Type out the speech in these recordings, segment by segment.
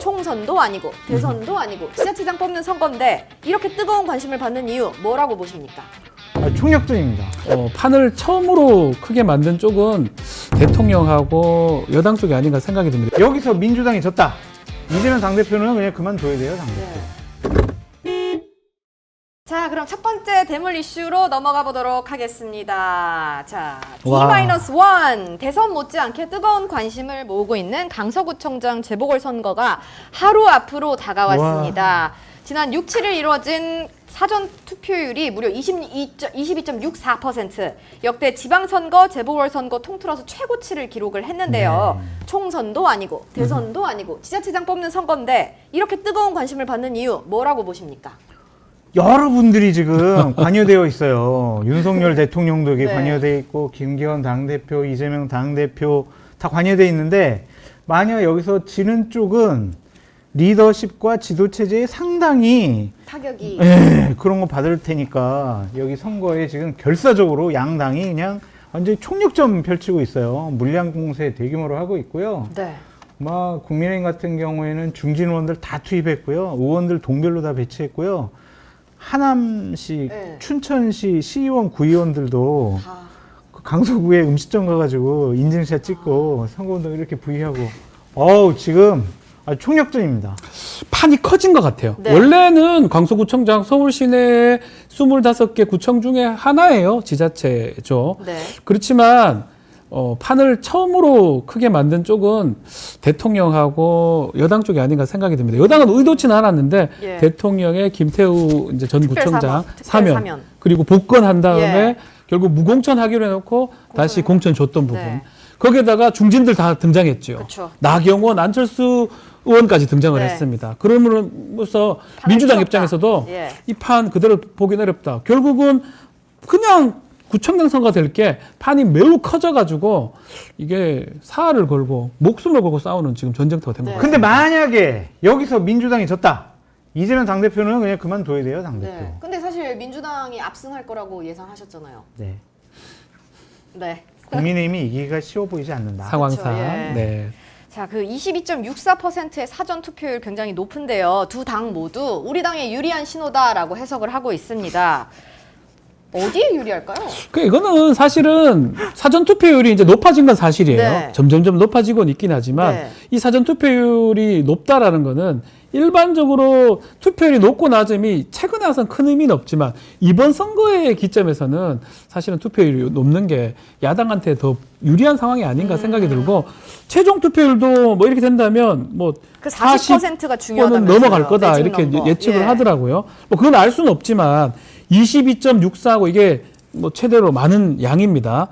총선도 아니고 대선도 아니고 지자체장 뽑는 선거인데 이렇게 뜨거운 관심을 받는 이유 뭐라고 보십니까? 총력전입니다. 판을 처음으로 크게 만든 쪽은 대통령하고 여당 쪽이 아닌가 생각이 듭니다. 여기서 민주당이 졌다. 이재명 당대표는 그냥 그만둬야 돼요, 당대표. 자, 그럼 첫 번째 대물 이슈로 넘어가 보도록 하겠습니다. 자, 와. D-1 대선 못지않게 뜨거운 관심을 모으고 있는 강서구청장 재보궐선거가 하루 앞으로 다가왔습니다. 지난 6, 7일 이루어진 사전 투표율이 무려 22.64%, 역대 지방선거, 재보궐선거 통틀어서 최고치를 기록을 했는데요. 총선도 아니고 대선도 아니고 지자체장 뽑는 선거인데 이렇게 뜨거운 관심을 받는 이유 뭐라고 보십니까? 여러분들이 지금 관여되어 있어요. 윤석열 대통령도 여기 네. 관여되어 있고 김기현 당대표, 이재명 당대표 다 관여되어 있는데 만약 여기서 지는 쪽은 리더십과 지도체제에 상당히 타격이 그런 거 받을 테니까 여기 선거에 지금 결사적으로 양당이 그냥 완전히 총력전 펼치고 있어요. 물량 공세 대규모로 하고 있고요. 네. 막 국민의힘 같은 경우에는 중진 의원들 다 투입했고요. 의원들 동별로 다 배치했고요. 하남시, 네. 춘천시 시의원, 구의원들도 그 강서구에 음식점 가가지고 인증샷 찍고 선거운동 이렇게 부의하고 지금 총력전입니다. 판이 커진 것 같아요. 네. 원래는 강서구청장 서울 시내 25개 구청 중에 하나예요. 지자체죠. 네. 그렇지만 판을 처음으로 크게 만든 쪽은 대통령하고 여당 쪽이 아닌가 생각이 듭니다. 여당은 의도치는 않았는데 예. 대통령의 김태우 이제 전 구청장 특별 사면 그리고 복권한 다음에 예. 결국 무공천 하기로 해놓고 다시 공천 줬던 부분. 네. 거기에다가 중진들 다 등장했죠. 그쵸. 나경원, 안철수 의원까지 등장을 네. 했습니다. 그러면서 판을 민주당 키웠다. 입장에서도 예. 이 판 그대로 보기 어렵다. 결국은 그냥 구청장 선거가 될 게 판이 매우 커져가지고 이게 사활을 걸고 목숨을 걸고 싸우는 지금 전쟁터가 된 것 네. 같아요. 근데 만약에 여기서 민주당이 졌다. 이재명 당대표는 그냥 그만둬야 돼요, 당대표. 네. 근데 사실 민주당이 압승할 거라고 예상하셨잖아요. 네. 네. 국민의힘이 이기기가 쉬워 보이지 않는다. 상황상. 그렇죠, 예. 네. 자, 그 22.64%의 사전 투표율 굉장히 높은데요. 두 당 모두 우리 당에 유리한 신호다라고 해석을 하고 있습니다. 어디에 유리할까요? 이거는 사실은 사전 투표율이 이제 높아진 건 사실이에요. 네. 점점점 높아지고 있긴 하지만 네. 이 사전 투표율이 높다라는 거는 일반적으로 투표율이 높고 낮음이 최근에 와서는 큰 의미는 없지만 이번 선거의 기점에서는 사실은 투표율이 높는 게 야당한테 더 유리한 상황이 아닌가 생각이 들고 최종 투표율도 뭐 이렇게 된다면 뭐 그 40%가 중요하다면서요. 넘어갈 거다 내집 이렇게 넘버. 예측을 예. 하더라고요. 뭐 그건 알 수는 없지만 22.64하고 이게 뭐 최대로 많은 양입니다.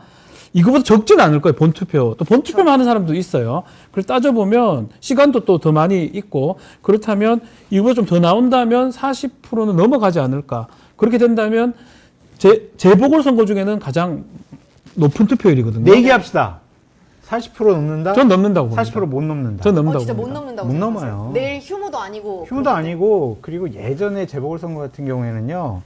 이거보다 적지는 않을 거예요, 본투표. 또 본투표만 하는 사람도 있어요. 그래서 따져보면 시간도 또 더 많이 있고 그렇다면 이거보다 좀 더 나온다면 40%는 넘어가지 않을까. 그렇게 된다면 재보궐선거 중에는 가장 높은 투표율이거든요. 내기합시다. 40% 넘는다? 전 넘는다고 봅니다. 40%못 넘는다. 전 넘는다고 진짜 못 봅니다. 넘는다고 못 생각하세요? 넘어요. 내일 휴무도 아니고. 휴무도 아니고 그리고 예전에 재보궐선거 같은 경우에는요.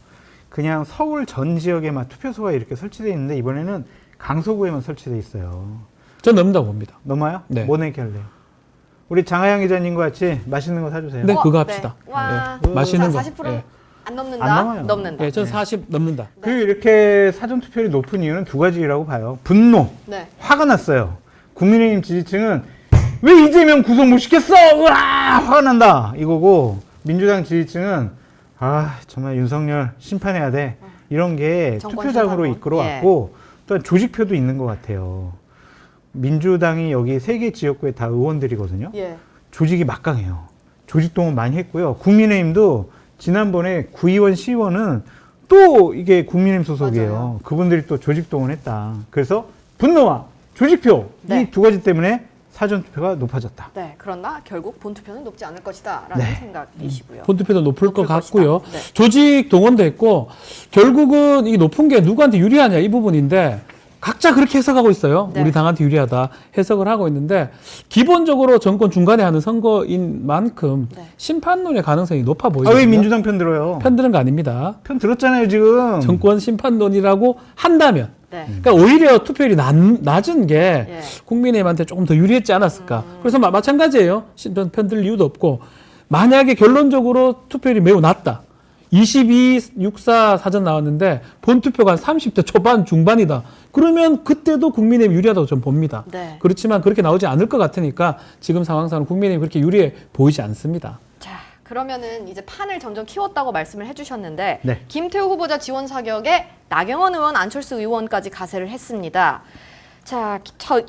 그냥 서울 전 지역에만 투표소가 이렇게 설치되어 있는데 이번에는 강서구에만 설치되어 있어요. 전 넘는다고 봅니다. 넘어요? 네. 뭐 내기 할래요? 우리 장하영 기자님과 같이 맛있는 거 사주세요. 네, 그거 합시다. 네. 와. 네, 맛있는 거. 40%는 예. 안 넘는다. 안 넘어요. 넘는다. 네, 전 40 넘는다. 그리고 이렇게 사전투표율이 높은 이유는 두 가지라고 봐요. 분노, 네. 화가 났어요. 국민의힘 지지층은 왜 이재명 구속 못 시켰어? 으아! 화가 난다. 이거고 민주당 지지층은 정말 윤석열 심판해야 돼. 이런 게 정권 투표장으로 심판론. 이끌어왔고 또한 조직표도 있는 것 같아요. 민주당이 여기 3개 지역구에 다 의원들이거든요. 예. 조직이 막강해요. 조직동원 많이 했고요. 국민의힘도 지난번에 구의원, 시의원은 또 이게 국민의힘 소속이에요. 맞아요. 그분들이 또 조직동원했다. 그래서 분노와 조직표 네. 이 두 가지 때문에 사전투표가 높아졌다. 네. 그러나 결국 본투표는 높지 않을 것이다라는 네. 생각이시고요. 본투표도 높을 것 것이다. 같고요. 네. 조직 동원도 했고 결국은 이 높은 게 누구한테 유리하냐 이 부분인데 각자 그렇게 해석하고 있어요. 네. 우리 당한테 유리하다 해석을 하고 있는데 기본적으로 정권 중간에 하는 선거인 만큼 네. 심판론의 가능성이 높아 아, 보이거든요. 왜 민주당 편 들어요? 편 드는 거 아닙니다. 편 들었잖아요, 지금. 정권 심판론이라고 한다면 네. 그러니까 오히려 투표율이 낮은 게 예. 국민의힘한테 조금 더 유리했지 않았을까. 그래서 마찬가지예요. 편들 이유도 없고 만약에 결론적으로 투표율이 매우 낮다. 22, 64 사전 나왔는데 본투표가 한 30대 초반 중반이다. 그러면 그때도 국민의힘이 유리하다고 저는 봅니다. 네. 그렇지만 그렇게 나오지 않을 것 같으니까 지금 상황상은 국민의힘이 그렇게 유리해 보이지 않습니다. 자, 그러면은 이제 판을 점점 키웠다고 말씀을 해주셨는데 네. 김태우 후보자 지원 사격에 나경원 의원, 안철수 의원까지 가세를 했습니다. 자,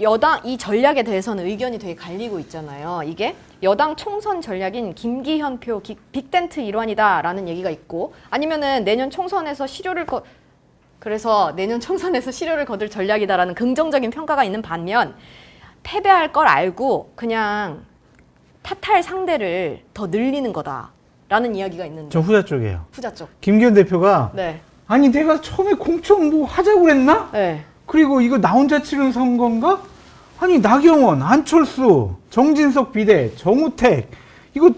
여당 이 전략에 대해서는 의견이 되게 갈리고 있잖아요. 이게 여당 총선 전략인 김기현 표 빅텐트 일환이다라는 얘기가 있고 아니면은 내년 총선에서 그래서 내년 총선에서 실효를 거둘 전략이다라는 긍정적인 평가가 있는 반면 패배할 걸 알고 그냥 탓할 상대를 더 늘리는 거다라는 이야기가 있는데 저 후자 쪽이에요. 후자 쪽. 김기현 대표가 네. 아니 내가 처음에 공천 뭐 하자고 그랬나? 네. 그리고 이거 나 혼자 치른 선거인가? 아니 나경원, 안철수, 정진석 비대, 정우택 이거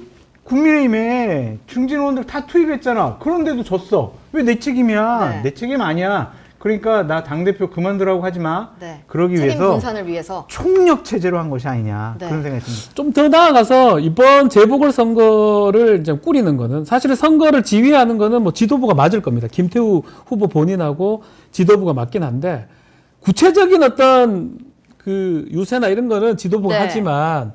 국민의힘에 중진 의원들 다 투입했잖아. 그런데도 졌어. 왜 내 책임이야? 네. 내 책임 아니야. 그러니까 나 당대표 그만두라고 하지 마. 네. 그러기 책임 위해서 분산을 위해서. 총력 체제로 한 것이 아니냐. 네. 그런 생각이 듭니다. 좀 더 나아가서 이번 재보궐선거를 이제 꾸리는 거는 사실은 선거를 지휘하는 거는 뭐 지도부가 맞을 겁니다. 김태우 후보 본인하고 지도부가 맞긴 한데 구체적인 어떤 그 유세나 이런 거는 지도부가 네. 하지만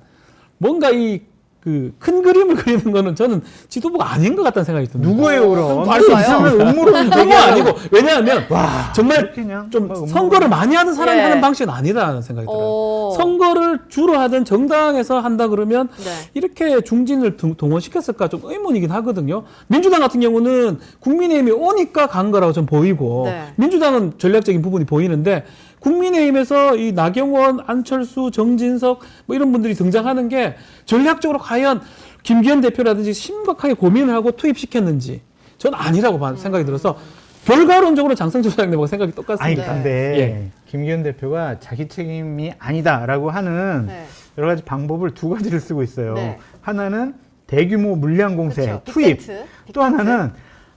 뭔가 이 그 큰 그림을 그리는 거는 저는 지도부가 아닌 것 같다는 생각이 듭니다. 누구예요 그럼? 그럼 또 누가요? 이상한 음모론을 그거 제기하는 아니고 왜냐하면 와, 정말 그냥 좀 막 선거를 많이 하는 사람이 예. 하는 방식은 아니다라는 생각이 들어요. 오. 선거를 주로 하던 정당에서 한다 그러면 네. 이렇게 중진을 동원시켰을까 좀 의문이긴 하거든요. 민주당 같은 경우는 국민의힘이 오니까 간 거라고 좀 보이고 네. 민주당은 전략적인 부분이 보이는데 국민의힘에서 이 나경원, 안철수, 정진석 뭐 이런 분들이 등장하는 게 전략적으로 과연 김기현 대표라든지 심각하게 고민을 하고 투입시켰는지 저는 아니라고 생각이 들어서 결과론적으로 장성철 소장님하고 생각이 아니 똑같습니다. 근데 예. 김기현 대표가 자기 책임이 아니다라고 하는 네. 여러 가지 방법을 두 가지를 쓰고 있어요. 네. 하나는 대규모 물량 공세 그렇죠. 투입. 빅텐트. 또 하나는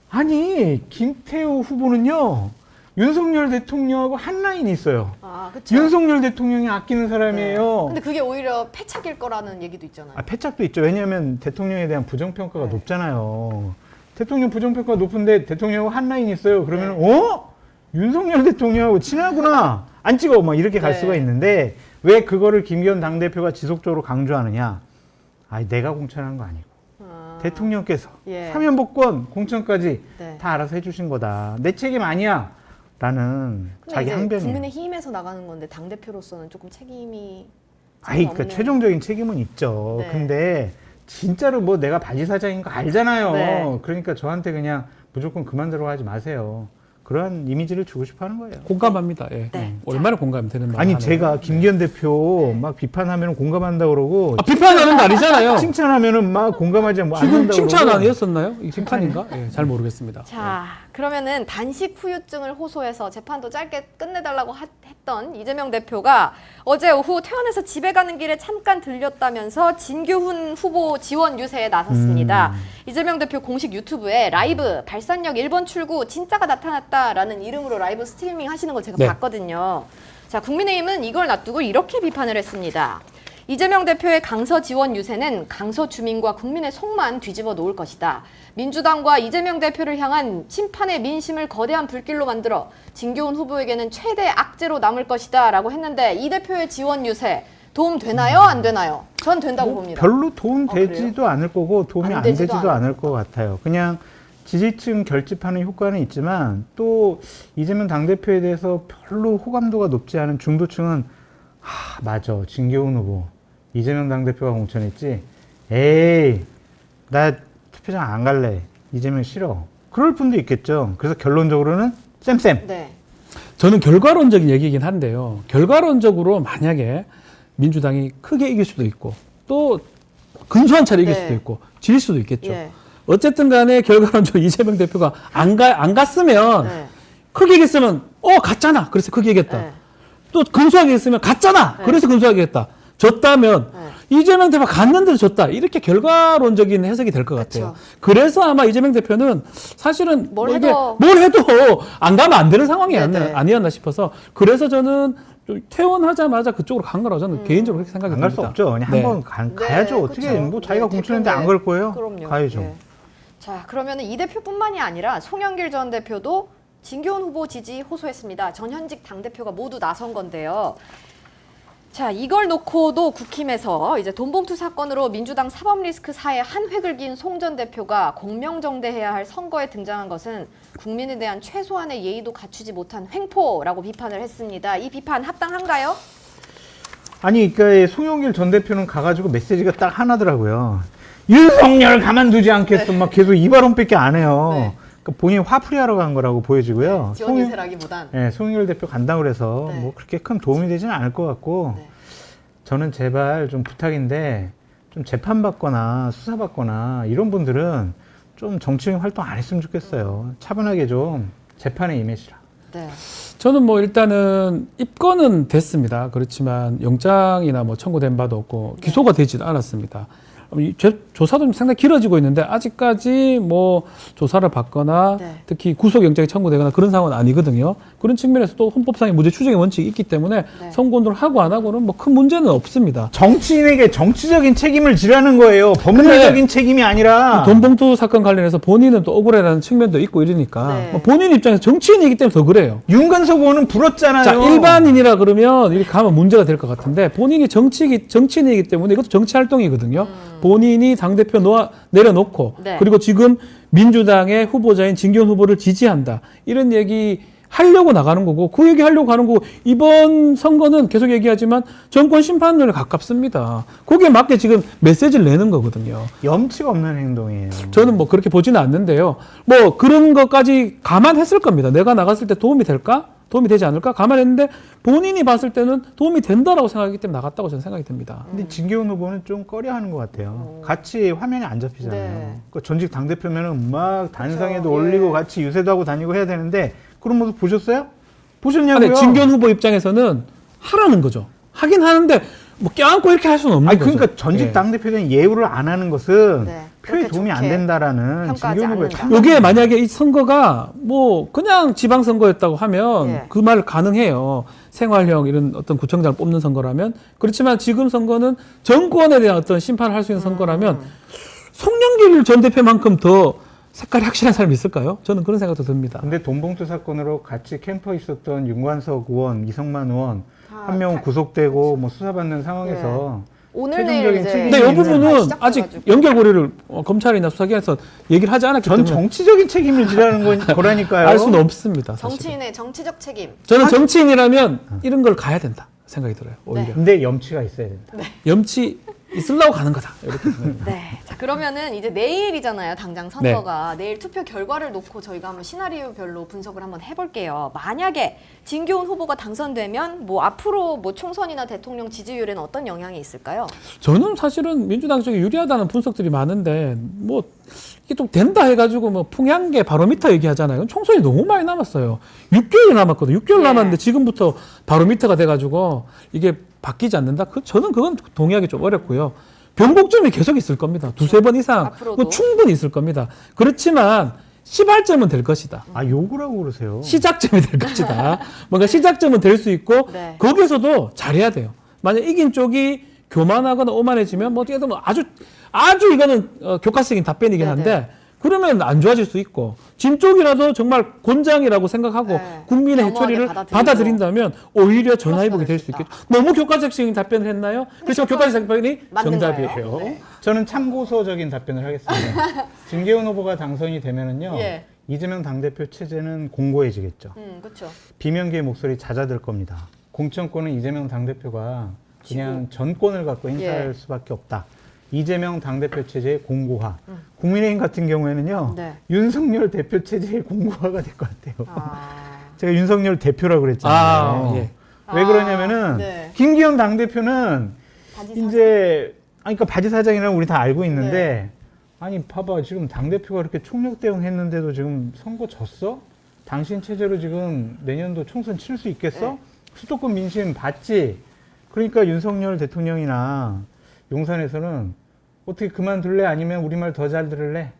아니 김태우 후보는요 윤석열 대통령하고 한 라인이 있어요. 아, 그렇죠. 윤석열 대통령이 아끼는 사람이에요. 근데 그게 오히려 패착일 거라는 얘기도 있잖아요. 아, 패착도 있죠. 왜냐하면 대통령에 대한 부정평가가 네. 높잖아요. 대통령 부정평가가 높은데 대통령하고 한 라인이 있어요. 그러면 네. 윤석열 대통령하고 친하구나. 안 찍어. 막 이렇게 갈 네. 수가 있는데 왜 그거를 김기현 당대표가 지속적으로 강조하느냐. 아니 내가 공천한 거 아니고 아, 대통령께서 예. 사면복권 공천까지 네. 다 알아서 해주신 거다. 내 책임 아니야. 라는 근데 자기 이제 항변이에요. 국민의힘에서 나가는 건데 당 대표로서는 조금 책임이 아이, 없네요. 그러니까 최종적인 책임은 있죠. 네. 근데 진짜로 뭐 내가 바지 사장인 거 알잖아요. 네. 그러니까 저한테 그냥 무조건 그만두라고 하지 마세요. 그러한 이미지를 주고 싶어 하는 거예요. 공감합니다. 예. 네. 얼마나 공감이 되는 말 아니 하네요. 제가 김기현 대표 네. 막 비판하면 공감한다 그러고 아, 비판하는 거 아니잖아요. 칭찬하면은 막 공감하지 않고 안 지금 한다고 칭찬 그러고. 아니었었나요? 이 칭찬인가? 예, 잘 모르겠습니다. 자, 그러면은 단식 후유증을 호소해서 재판도 짧게 끝내달라고 했던 이재명 대표가 어제 오후 퇴원해서 집에 가는 길에 잠깐 들렸다면서 진교훈 후보 지원 유세에 나섰습니다. 이재명 대표 공식 유튜브에 라이브 발산역 1번 출구 진짜가 나타났다라는 이름으로 라이브 스트리밍 하시는 걸 제가 네. 봤거든요. 자, 국민의힘은 이걸 놔두고 이렇게 비판을 했습니다. 이재명 대표의 강서 지원 유세는 강서 주민과 국민의 속만 뒤집어 놓을 것이다. 민주당과 이재명 대표를 향한 심판의 민심을 거대한 불길로 만들어 진교훈 후보에게는 최대 악재로 남을 것이다 라고 했는데 이 대표의 지원 유세 도움 되나요? 안 되나요? 전 된다고 봅니다. 별로 도움 그래요? 되지도 않을 거고 도움이 안 안 되지도 되지도 않을 않을 것 같아요. 그냥 지지층 결집하는 효과는 있지만 또 이재명 당대표에 대해서 별로 호감도가 높지 않은 중도층은 맞아 진교훈 후보 이재명 당대표가 공천했지 에이 나 투표장 안 갈래 이재명 싫어 그럴 분도 있겠죠. 그래서 결론적으로는 쌤쌤 네. 저는 결과론적인 얘기이긴 한데요. 결과론적으로 만약에 민주당이 크게 이길 수도 있고 또 근소한 차례 이길 네. 수도 있고 질 수도 있겠죠. 예. 어쨌든 간에 결과론적으로 이재명 대표가 안 갔으면 네. 크게 이겼으면 갔잖아. 그래서 크게 이겼다. 네. 또 근소하게 했으면 갔잖아. 네. 그래서 근소하게 했다. 졌다면 이재명 대표가 갔는데도 졌다. 이렇게 결과론적인 해석이 될 것 같아요. 그쵸. 그래서 아마 이재명 대표는 사실은 뭘 뭐 이게 해도- 뭘 해도 안 가면 안 되는 상황이 네네. 아니었나 싶어서 그래서 저는 좀 퇴원하자마자 그쪽으로 간 거라고 저는 개인적으로 그렇게 생각이 안 듭니다. 갈 수 없죠. 그냥 네. 한번 가야죠. 어떻게 그쵸. 뭐 자기가 네, 공천인데 안 갈 거예요? 그럼요. 가야죠. 예. 자, 그러면 이 대표뿐만이 아니라 송영길 전 대표도 진교훈 후보 지지 호소했습니다. 전현직 당대표가 모두 나선 건데요. 자, 이걸 놓고도 국힘에서 이제 돈봉투 사건으로 민주당 사법 리스크 사에 한 획을 그은 송 전 대표가 공명정대해야 할 선거에 등장한 것은 국민에 대한 최소한의 예의도 갖추지 못한 횡포라고 비판을 했습니다. 이 비판 합당한가요? 아니, 그러니까 송영길 전 대표는 가가지고 메시지가 딱 하나더라고요. 윤석열 가만두지 않겠어. 막 계속 이 발언밖에 안 해요. 네. 그러니까 본인이 화풀이하러 간 거라고 보여지고요. 지원이세라기보단. 네, 송영길 대표 간다고 그래서 네. 뭐 그렇게 큰 도움이 되지는 않을 것 같고 네. 저는 제발 좀 부탁인데 좀 재판받거나 수사받거나 이런 분들은 좀 정치인 활동 안 했으면 좋겠어요. 차분하게 좀 재판에 임해시라. 네. 저는 뭐 일단은 입건은 됐습니다. 그렇지만 영장이나 뭐 청구된 바도 없고 기소가 되지도 않았습니다. 이 조사도 상당히 길어지고 있는데 아직까지 뭐 조사를 받거나 네. 특히 구속영장이 청구되거나 그런 상황은 아니거든요. 그런 측면에서 또 헌법상의 무죄 추정의 원칙이 있기 때문에 네. 선고운동을 하고 안 하고는 뭐 큰 문제는 없습니다. 정치인에게 정치적인 책임을 지라는 거예요. 법률적인 책임이 아니라. 돈봉투 사건 관련해서 본인은 또 억울해라는 측면도 있고 이러니까 네. 뭐 본인 입장에서 정치인이기 때문에 더 그래요. 윤관석 의원은 불었잖아요. 자, 일반인이라 그러면 이렇게 가면 문제가 될 것 같은데 본인이 정치인이기 때문에 이것도 정치 활동이거든요. 본인이 당대표 내려놓고 네. 그리고 지금 민주당의 후보자인 진교훈 후보를 지지한다. 이런 얘기 하려고 나가는 거고 그 얘기 하려고 가는 거고 이번 선거는 계속 얘기하지만 정권 심판론에 가깝습니다. 거기에 맞게 지금 메시지를 내는 거거든요. 염치가 없는 행동이에요. 저는 뭐 그렇게 보지는 않는데요. 뭐 그런 것까지 감안했을 겁니다. 내가 나갔을 때 도움이 될까? 도움이 되지 않을까? 감안했는데 본인이 봤을 때는 도움이 된다라고 생각하기 때문에 나갔다고 저는 생각이 듭니다. 근데 진기훈 후보는 좀 꺼려하는 것 같아요. 같이 화면이 안 잡히잖아요. 네. 그 전직 당대표면은 막 단상에도 그렇죠. 올리고 예. 같이 유세도 하고 다니고 해야 되는데 그런 모습 보셨어요? 보셨냐고요? 근데 진교훈 후보 입장에서는 하라는 거죠. 하긴 하는데 뭐 껴안고 이렇게 할 수는 없는 아니, 거죠. 그러니까 전직 예. 당대표는 예우를 안 하는 것은 네. 표에 그렇게 도움이 안 좋게 된다라는 평가하지 진기훈 후보의 않는다. 참- 요게 만약에 이 선거가 뭐 그냥 지방선거였다고 하면 예. 그 말 가능해요. 생활형 이런 어떤 구청장을 뽑는 선거라면. 그렇지만 지금 선거는 정권에 대한 어떤 심판을 할 수 있는 선거라면 송영길 전 대표만큼 더 색깔이 확실한 사람이 있을까요? 저는 그런 생각도 듭니다. 근데 돈봉투 사건으로 같이 캠퍼에 있었던 윤관석 의원, 이성만 의원 다 한 명은 구속되고 뭐 수사받는 상황에서 오늘 내일 최종적인 이제 책임이 근데 이 있는 부분은 시작돼가지고. 아직 연결고리를 검찰이나 수사기관에서 얘기를 하지 않았기 전 때문에 정치적인 책임을 지라는 거라니까요. 알 수는 없습니다. 사실. 정치인의 정치적 책임. 저는 정치인이라면 이런 걸 가야 된다 생각이 들어요. 오히려 근데 염치가 있어야 된다. 염치 있으려고 가는 거다. 이렇게 생각합니다. 네. 자, 그러면은 이제 내일이잖아요. 당장 선거가. 내일 투표 결과를 놓고 저희가 한번 시나리오별로 분석을 한번 해볼게요. 만약에 진교훈 후보가 당선되면 뭐 앞으로 뭐 총선이나 대통령 지지율에는 어떤 영향이 있을까요? 저는 사실은 민주당 쪽이 유리하다는 분석들이 많은데 뭐 이게 또 된다 해가지고 뭐 풍향계 바로미터 얘기하잖아요. 총선이 너무 많이 남았어요. 6개월 남았거든요. 6개월 네. 남았는데 지금부터 바로미터가 돼가지고 이게 바뀌지 않는다? 저는 그건 동의하기 좀 어렵고요. 변곡점이 계속 있을 겁니다. 두세 번 이상 앞으로도. 뭐 충분히 있을 겁니다. 그렇지만 시발점은 될 것이다. 아, 욕을 하고 그러세요. 시작점이 될 것이다. 뭔가 시작점은 될 수 있고 네. 거기서도 잘해야 돼요. 만약 이긴 쪽이 교만하거나 오만해지면 뭐 어떻게 보면 아주 이거는 교과적인 답변이긴 한데 네네. 그러면 안 좋아질 수 있고 진 쪽이라도 정말 곤장이라고 생각하고 네. 국민의 겸허하게 해초리를 받아들이고. 받아들인다면 오히려 전화위복이 플러스가 될 될 수 수 있다. 있겠죠. 너무 교과적인 답변을 했나요? 그렇지만 교과적 답변이 맞는 정답이에요. 거예요. 네. 저는 참고서적인 답변을 하겠습니다. 진계훈 후보가 당선이 되면은요. 예. 이재명 당대표 체제는 공고해지겠죠. 그렇죠. 비명계의 목소리 잦아들 겁니다. 공천권은 이재명 당대표가 그냥 전권을 갖고 행사할 예. 수밖에 없다. 이재명 당대표 체제의 공고화. 국민의힘 같은 경우에는요. 네. 윤석열 대표 체제의 공고화가 될 것 같아요. 아. 제가 윤석열 대표라고 그랬잖아요. 예. 왜 그러냐면은 네. 김기현 당대표는 바지 사장. 이제 그러니까 바지 사장이라는 우리 다 알고 있는데 네. 아니 봐봐 지금 당대표가 이렇게 총력 대응했는데도 지금 선거 졌어? 당신 체제로 지금 내년도 총선 칠 수 있겠어? 네. 수도권 민심 봤지? 그러니까 윤석열 대통령이나 용산에서는 어떻게 그만둘래? 아니면 우리 말 더 잘 들을래?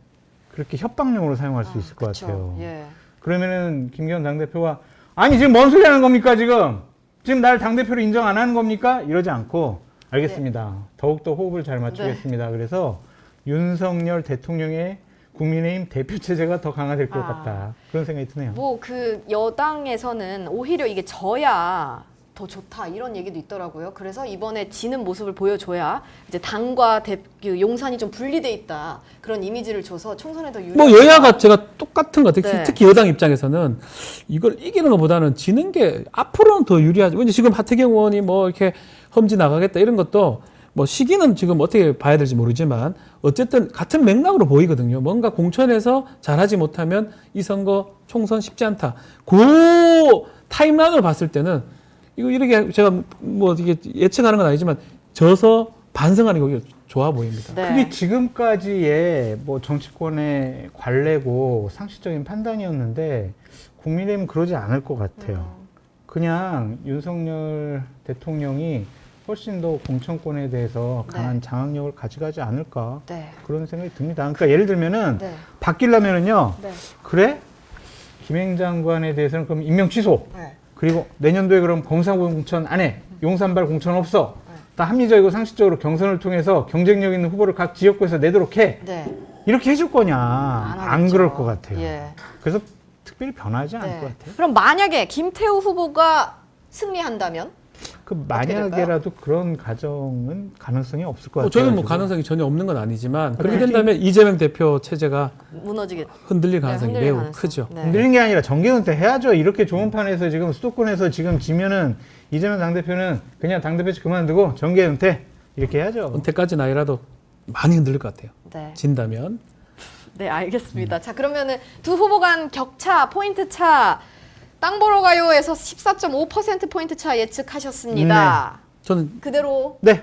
그렇게 협박용으로 사용할 수 있을 것 그쵸. 같아요. 예. 그러면은 김기현 당대표가 아니 지금 뭔 소리 하는 겁니까 지금? 지금 날 당대표로 인정 안 하는 겁니까? 이러지 않고 알겠습니다. 더욱더 호흡을 잘 맞추겠습니다. 그래서 윤석열 대통령의 국민의힘 대표 체제가 더 강화될 것 같다. 그런 생각이 드네요. 뭐 그 여당에서는 오히려 이게 져야 더 좋다 이런 얘기도 있더라고요. 그래서 이번에 지는 모습을 보여줘야 이제 당과 그 용산이 좀 분리돼 있다 그런 이미지를 줘서 총선에 더 유리하다. 뭐 여야가 제가 똑같은 것 같아요. 네. 특히 여당 입장에서는 이걸 이기는 것보다는 지는 게 앞으로는 더 유리하죠. 왜냐 지금 하태경 의원이 뭐 이렇게 험지 나가겠다 이런 것도 뭐 시기는 지금 어떻게 봐야 될지 모르지만 어쨌든 같은 맥락으로 보이거든요. 뭔가 공천에서 잘하지 못하면 이 선거 총선 쉽지 않다. 그 타임라인으로 봤을 때는 이거 이렇게 제가 뭐 이게 예측하는 건 아니지만 져서 반성하는 게 좋아 보입니다. 네. 그게 지금까지의 뭐 정치권의 관례고 상식적인 판단이었는데 국민의힘은 그러지 않을 것 같아요. 그냥 윤석열 대통령이 훨씬 더 공천권에 대해서 강한 네. 장악력을 가져가지 않을까 네. 그런 생각이 듭니다. 그러니까 예를 들면은 네. 바뀌려면은요. 네. 그래? 김행 장관에 대해서는 그럼 임명 취소. 네. 그리고 내년도에 그럼 검사 공천 안 해. 용산발 공천 없어. 다 합리적이고 상식적으로 경선을 통해서 경쟁력 있는 후보를 각 지역구에서 내도록 해. 네. 이렇게 해줄 거냐. 안 하겠죠. 그럴 것 같아요. 예. 그래서 특별히 변하지 않을 네. 것 같아요. 그럼 만약에 김태우 후보가 승리한다면 그 어떻게 만약에라도 그런 가정은 가능성이 없을 것 같아요. 저희는 뭐 가능성이 전혀 없는 건 아니지만 그렇게 네. 된다면 이재명 대표 체제가 무너지게 흔들릴 가능성이 흔들릴 매우 가능성. 크죠. 네. 흔들린 게 아니라 정계은퇴 해야죠. 이렇게 좋은 판에서 지금 수도권에서 지금 지면은 이재명 당대표는 그냥 당대표직 그만두고 정계은퇴 이렇게 해야죠. 은퇴까지는 아니라도 많이 흔들릴 것 같아요. 네. 진다면. 네, 알겠습니다. 자, 그러면은 두 후보 간 격차, 포인트 차, 땅 보러 가요에서 14.5% 포인트 차 예측하셨습니다. 저는 그대로 네.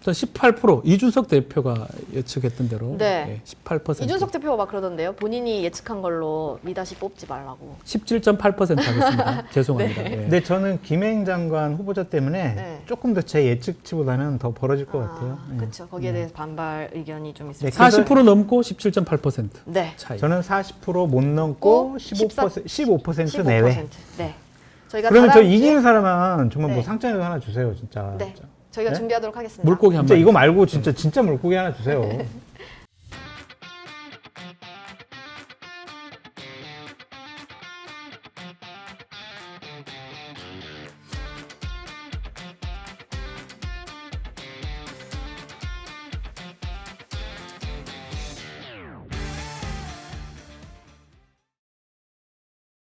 전 18% 이준석 대표가 예측했던 대로 네. 18% 이준석 대표가 막 그러던데요. 본인이 예측한 걸로 미다시 뽑지 말라고. 17.8% 하겠습니다. 죄송합니다. 네. 예. 근데 저는 김행 장관 후보자 때문에 네. 조금 더 제 예측치보다는 더 벌어질 것 같아요. 네. 그렇죠. 거기에 대해서 반발 의견이 좀 네, 있습니다. 40% 넘고 17.8% 네. 차이. 저는 40%못 넘고 15% 내외. 네. 저희가 그러면 저 다다음 주에- 이기는 사람은 정말 네. 뭐 상장이라도 하나 주세요, 진짜. 네. 저희가 네? 준비하도록 하겠습니다. 물고기 한 진짜 마리. 이거 말고 진짜 물고기 하나 주세요.